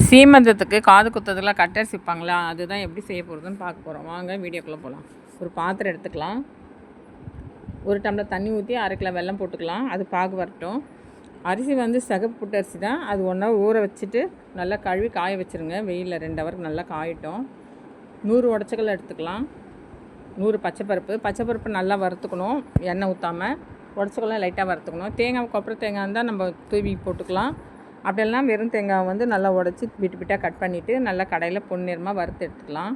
சீமந்தத்துக்கு காது குத்துறதுக்குலாம் கட்டரிசி வைப்பாங்களா, அதுதான் எப்படி செய்ய போகிறதுன்னு பார்க்க போகிறோம். வாங்க வீடியோக்குள்ளே போகலாம். ஒரு பாத்திரம் எடுத்துக்கலாம். ஒரு டம்ளர் தண்ணி ஊற்றி 1/2 கிலோ வெல்லம் போட்டுக்கலாம். அது பாகு வரட்டும். அரிசி வந்து சிகப்பு புட்டு அரிசி தான். அது 1 ஹவர் ஊற வச்சுட்டு நல்லா கழுவி காய வச்சுருங்க. வெயிலில் 2 ஹவருக்கு நல்லா காயட்டும். 100 உடச்சக்கல்ல எடுத்துக்கலாம். 100 பச்சைப்பருப்பு நல்லா வறுத்துக்கணும், எண்ணெய் ஊற்றாமல். உடச்சக்கல்லாம் லைட்டாக வறுத்துக்கணும். தேங்காய் கொப்பரை தேங்காய் இருந்தால் நம்ம தூவி போட்டுக்கலாம். அப்படியெல்லாம் வெறும் தேங்காய் வந்து நல்லா உடச்சி விட்டு கட் பண்ணிவிட்டு நல்லா கடையில் பொன்னிறமாக வறுத்து எடுத்துக்கலாம்.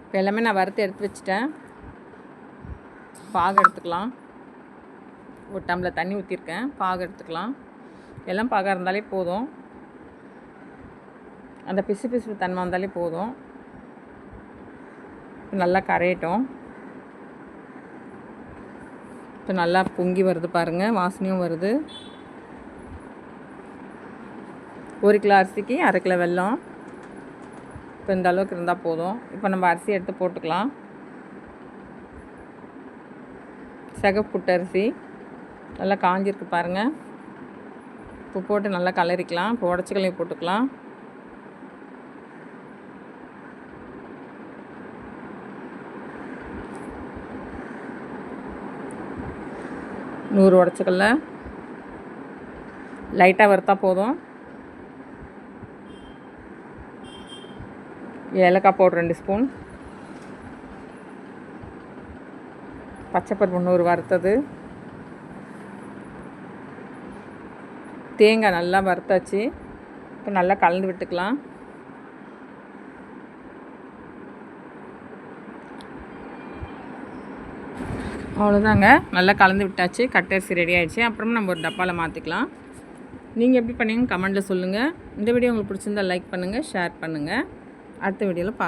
இப்போ எல்லாமே நான் வறுத்து எடுத்து வச்சுட்டேன். பாகு எடுத்துக்கலாம். ஒரு டம்ளர் தண்ணி ஊற்றிருக்கேன். பாகு எடுத்துக்கலாம். எல்லாம் பாகாக இருந்தாலே போதும். அந்த பிசு தன்மை வந்தாலே போதும். நல்லா கரையட்டும். இப்போ நல்லா பொங்கி வருது பாருங்கள், வாசனையும் வருது. 1 கிலோ அரிசிக்கு 1/2 கிலோ வெல்லம். இப்போ இந்த அளவுக்கு இருந்தால் போதும். இப்போ நம்ம அரிசி எடுத்து போட்டுக்கலாம். சிகப்பு புட்டு அரிசி நல்லா காஞ்சிருக்கு பாருங்கள். இப்போ போட்டு நல்லா கலரிக்கலாம். இப்போ உடச்சக்கல்லையை போட்டுக்கலாம். நூறு உடச்சக்கல்ல லைட்டாக வறுத்தா போதும். ஏலக்காய் பவுடர் 2 ஸ்பூன். பச்சைப்பருப்பு 100 வறுத்தது. தேங்காய் நல்லா வறுத்தாச்சு. இப்போ நல்லா கலந்து விட்டுக்கலாம். அவ்வளோதாங்க, நல்லா கலந்து விட்டாச்சு. கட்டரிசி ரெடி ஆகிடுச்சு. அப்புறம் நம்ம ஒரு டப்பாவில் மாற்றிக்கலாம். நீங்கள் எப்படி பண்ணீங்கன்னு கமெண்ட்டில் சொல்லுங்கள். இந்த வீடியோ உங்களுக்கு பிடிச்சிருந்தால் லைக் பண்ணுங்கள், ஷேர் பண்ணுங்கள். அடுத்த வீடியோவில் பார்க்கலாம்.